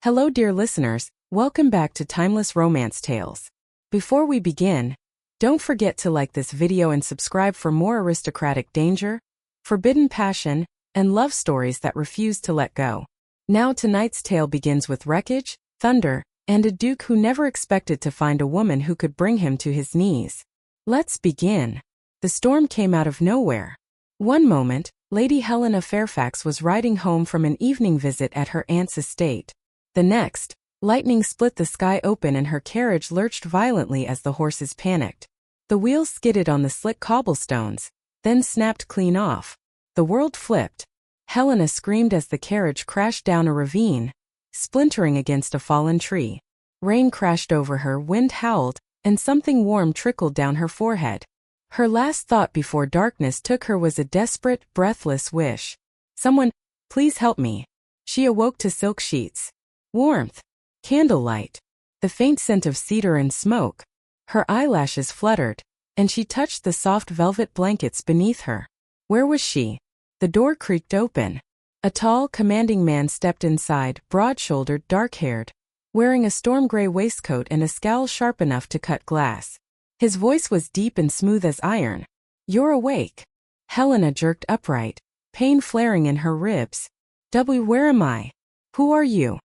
Hello dear listeners, welcome back to Timeless Romance Tales. Before we begin, don't forget to like this video and subscribe for more aristocratic danger, forbidden passion, and love stories that refuse to let go. Now tonight's tale begins with wreckage, thunder, and a duke who never expected to find a woman who could bring him to his knees. Let's begin. The storm came out of nowhere. One moment, Lady Helena Fairfax was riding home from an evening visit at her aunt's estate. The next, lightning split the sky open and her carriage lurched violently as the horses panicked. The wheels skidded on the slick cobblestones, then snapped clean off. The world flipped. Helena screamed as the carriage crashed down a ravine, splintering against a fallen tree. Rain crashed over her, wind howled, and something warm trickled down her forehead. Her last thought before darkness took her was a desperate, breathless wish. Someone, please help me. She awoke to silk sheets. Warmth. Candlelight. The faint scent of cedar and smoke. Her eyelashes fluttered, and she touched the soft velvet blankets beneath her. Where was she? The door creaked open. A tall, commanding man stepped inside, broad-shouldered, dark-haired, wearing a storm-gray waistcoat and a scowl sharp enough to cut glass. His voice was deep and smooth as iron. You're awake. Helena jerked upright, pain flaring in her ribs. Where am I? Who are you?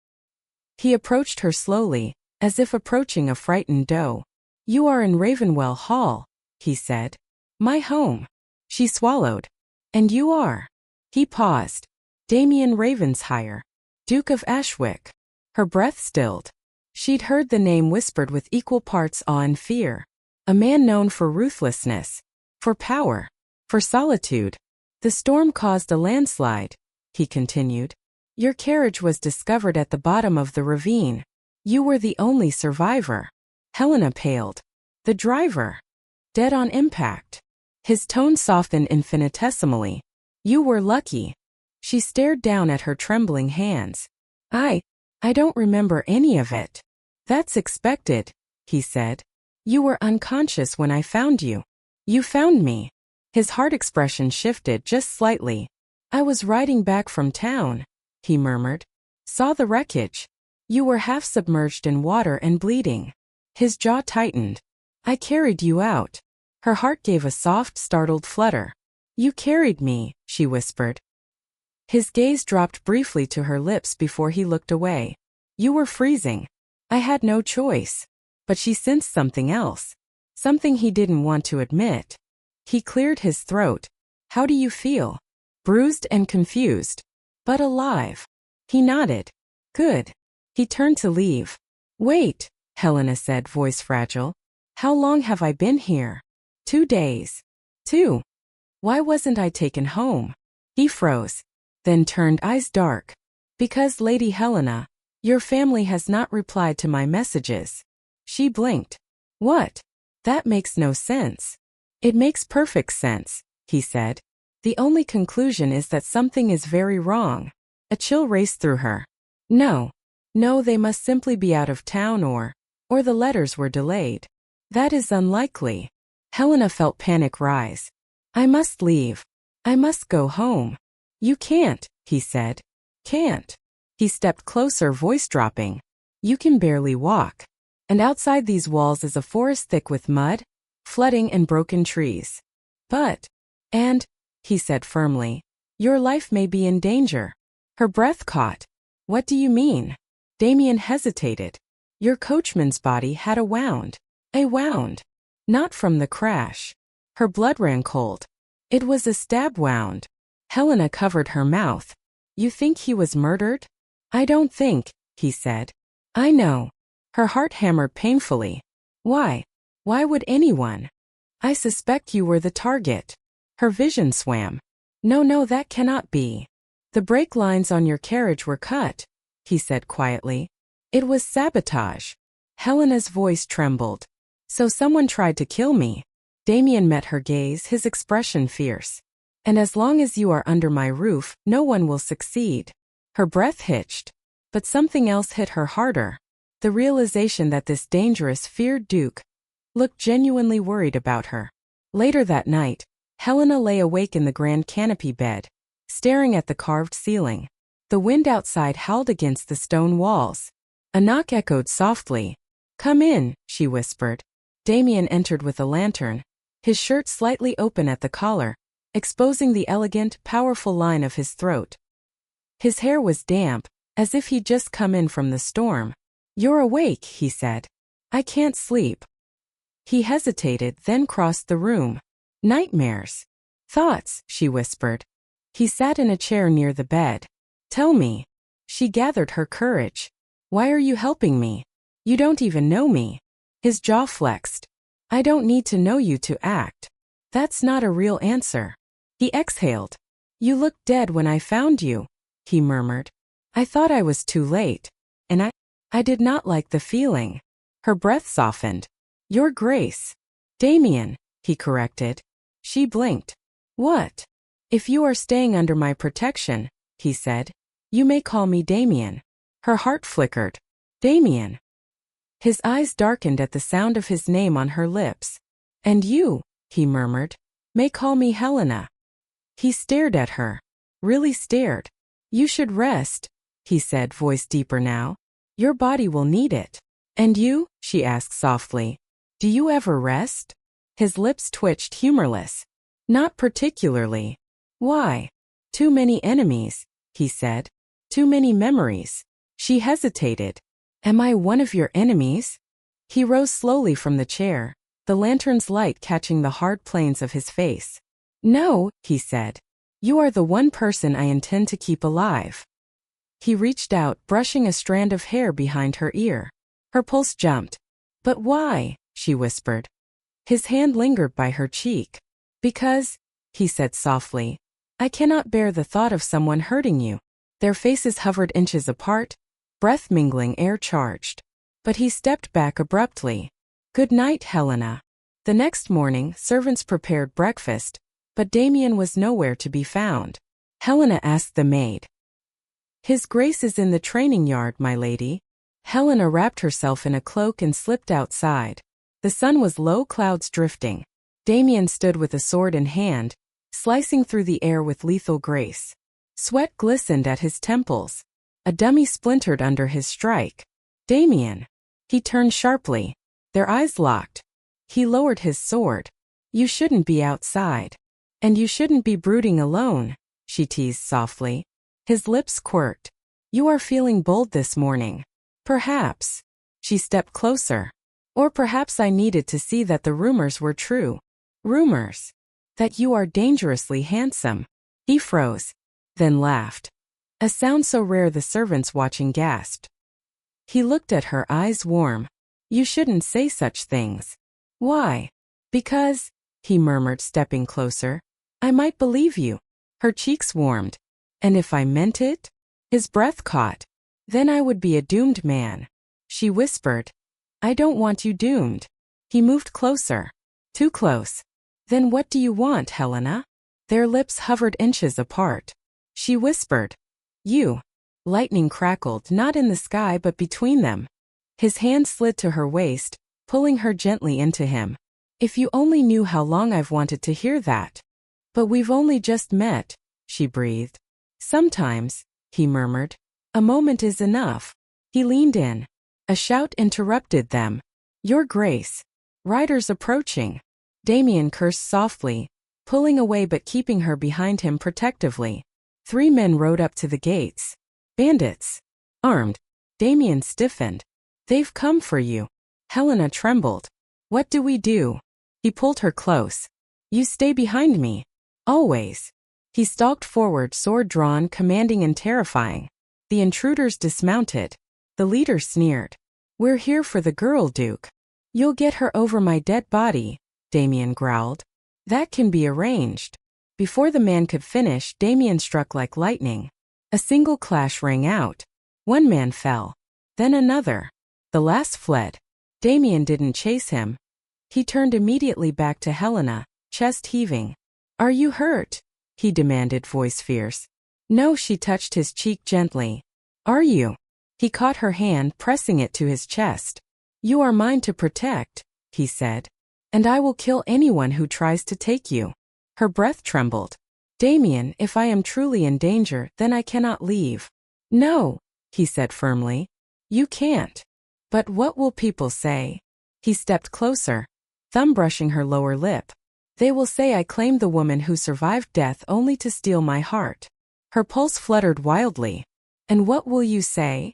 He approached her slowly, as if approaching a frightened doe. You are in Ravenwell Hall, he said. My home. She swallowed. And you are? He paused. Damian Ravenshire, Duke of Ashwick. Her breath stilled. She'd heard the name whispered with equal parts awe and fear. A man known for ruthlessness, for power, for solitude. The storm caused a landslide, he continued. Your carriage was discovered at the bottom of the ravine. You were the only survivor. Helena paled. The driver. Dead on impact. His tone softened infinitesimally. You were lucky. She stared down at her trembling hands. I don't remember any of it. That's expected, he said. You were unconscious when I found you. You found me. His heart expression shifted just slightly. I was riding back from town, he murmured. Saw the wreckage. You were half submerged in water and bleeding. His jaw tightened. I carried you out. Her heart gave a soft, startled flutter. You carried me, she whispered. His gaze dropped briefly to her lips before he looked away. You were freezing. I had no choice. But she sensed something else. Something he didn't want to admit. He cleared his throat. How do you feel? Bruised and confused. But alive. He nodded. Good. He turned to leave. Wait, Helena said, voice fragile. How long have I been here? 2 days. 2. Why wasn't I taken home? He froze. Then turned eyes dark. Because, Lady Helena, your family has not replied to my messages. She blinked. What? That makes no sense. It makes perfect sense, he said. The only conclusion is that something is very wrong. A chill raced through her. No, they must simply be out of town or the letters were delayed. That is unlikely. Helena felt panic rise. I must leave. I must go home. You can't, he said. Can't. He stepped closer, voice dropping. You can barely walk. And outside these walls is a forest thick with mud, flooding, and broken trees. He said firmly, your life may be in danger. Her breath caught. What do you mean? Damian hesitated. Your coachman's body had a wound. A wound. Not from the crash. Her blood ran cold. It was a stab wound. Helena covered her mouth. You think he was murdered? I don't think, he said. I know. Her heart hammered painfully. Why? Why would anyone? I suspect you were the target. Her vision swam. No, that cannot be. The brake lines on your carriage were cut, he said quietly. It was sabotage. Helena's voice trembled. So someone tried to kill me. Damian met her gaze, his expression fierce. And as long as you are under my roof, no one will succeed. Her breath hitched. But something else hit her harder. The realization that this dangerous, feared duke looked genuinely worried about her. Later that night, Helena lay awake in the grand canopy bed, staring at the carved ceiling. The wind outside howled against the stone walls. A knock echoed softly. "Come in," she whispered. Damian entered with a lantern, his shirt slightly open at the collar, exposing the elegant, powerful line of his throat. His hair was damp, as if he'd just come in from the storm. "You're awake," he said. "I can't sleep." He hesitated, then crossed the room. "Nightmares." "Thoughts," she whispered. He sat in a chair near the bed. "Tell me." She gathered her courage. "Why are you helping me? You don't even know me." His jaw flexed. "I don't need to know you to act." "That's not a real answer." He exhaled. "You looked dead when I found you," he murmured. "I thought I was too late. And I did not like the feeling." Her breath softened. "Your Grace." "Damian," he corrected. She blinked. "What?" "If you are staying under my protection," he said, "you may call me Damian." Her heart flickered. "Damian." His eyes darkened at the sound of his name on her lips. "And you," he murmured, "may call me Helena." He stared at her. Really stared. "You should rest," he said, voice deeper now. "Your body will need it." "And you?" she asked softly. "Do you ever rest?" His lips twitched, humorless. "Not particularly." "Why?" "Too many enemies," he said. "Too many memories." She hesitated. "Am I one of your enemies?" He rose slowly from the chair, the lantern's light catching the hard planes of his face. "No," he said. "You are the one person I intend to keep alive." He reached out, brushing a strand of hair behind her ear. Her pulse jumped. "But why?" she whispered. His hand lingered by her cheek. "Because," he said softly, "I cannot bear the thought of someone hurting you." Their faces hovered inches apart, breath mingling, air charged. But he stepped back abruptly. "Good night, Helena." The next morning, servants prepared breakfast, but Damian was nowhere to be found. Helena asked the maid. "His Grace is in the training yard, my lady." Helena wrapped herself in a cloak and slipped outside. The sun was low, clouds drifting. Damian stood with a sword in hand, slicing through the air with lethal grace. Sweat glistened at his temples. A dummy splintered under his strike. "Damian." He turned sharply. Their eyes locked. He lowered his sword. "You shouldn't be outside. And you shouldn't be brooding alone," she teased softly. His lips quirked. "You are feeling bold this morning." "Perhaps." She stepped closer. "Or perhaps I needed to see that the rumors were true." "Rumors?" "That you are dangerously handsome." He froze, then laughed. A sound so rare the servants watching gasped. He looked at her, eyes warm. "You shouldn't say such things." "Why?" "Because," he murmured, stepping closer, "I might believe you." Her cheeks warmed. "And if I meant it?" His breath caught. "Then I would be a doomed man." She whispered. "I don't want you doomed." He moved closer. Too close. "Then what do you want, Helena?" Their lips hovered inches apart. She whispered. "You." Lightning crackled, not in the sky but between them. His hand slid to her waist, pulling her gently into him. "If you only knew how long I've wanted to hear that." "But we've only just met," she breathed. "Sometimes," he murmured, "a moment is enough." He leaned in. A shout interrupted them. "Your Grace." "Riders approaching." Damian cursed softly, pulling away but keeping her behind him protectively. 3 men rode up to the gates. "Bandits." "Armed." Damian stiffened. "They've come for you." Helena trembled. "What do we do?" He pulled her close. "You stay behind me. Always." He stalked forward, sword drawn, commanding and terrifying. The intruders dismounted. The leader sneered. "We're here for the girl, Duke." "You'll get her over my dead body," Damian growled. "That can be arranged." Before the man could finish, Damian struck like lightning. A single clash rang out. 1 man fell. Then another. The last fled. Damian didn't chase him. He turned immediately back to Helena, chest heaving. "Are you hurt?" he demanded, voice fierce. "No," she touched his cheek gently. "Are you?" He caught her hand, pressing it to his chest. "You are mine to protect," he said. "And I will kill anyone who tries to take you." Her breath trembled. "Damian, if I am truly in danger, then I cannot leave." No, he said firmly. You can't. But what will people say? He stepped closer, thumb brushing her lower lip. They will say I claimed the woman who survived death only to steal my heart. Her pulse fluttered wildly. And what will you say?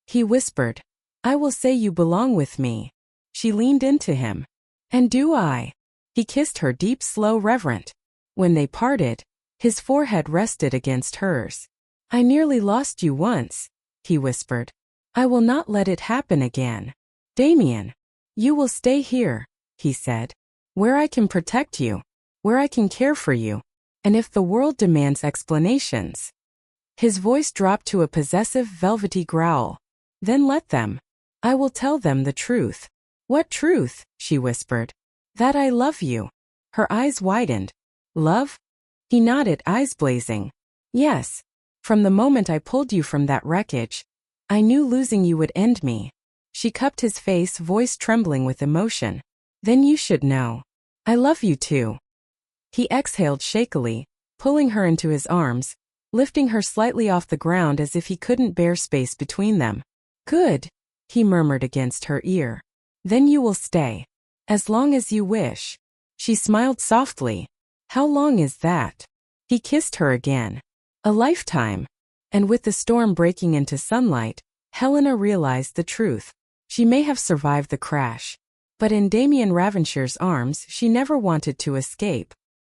He whispered. I will say you belong with me. She leaned into him. And do I? He kissed her deep, slow, reverent. When they parted, his forehead rested against hers. I nearly lost you once, he whispered. I will not let it happen again. Damian, you will stay here, he said. Where I can protect you, where I can care for you, and if the world demands explanations. His voice dropped to a possessive, velvety growl. Then let them. I will tell them the truth. What truth? She whispered. That I love you. Her eyes widened. Love? He nodded, eyes blazing. Yes. From the moment I pulled you from that wreckage, I knew losing you would end me. She cupped his face, voice trembling with emotion. Then you should know. I love you too. He exhaled shakily, pulling her into his arms, lifting her slightly off the ground as if he couldn't bear space between them. Good, he murmured against her ear. Then you will stay. As long as you wish. She smiled softly. How long is that? He kissed her again. A lifetime. And with the storm breaking into sunlight, Helena realized the truth. She may have survived the crash. But in Damian Ravenshire's arms she never wanted to escape.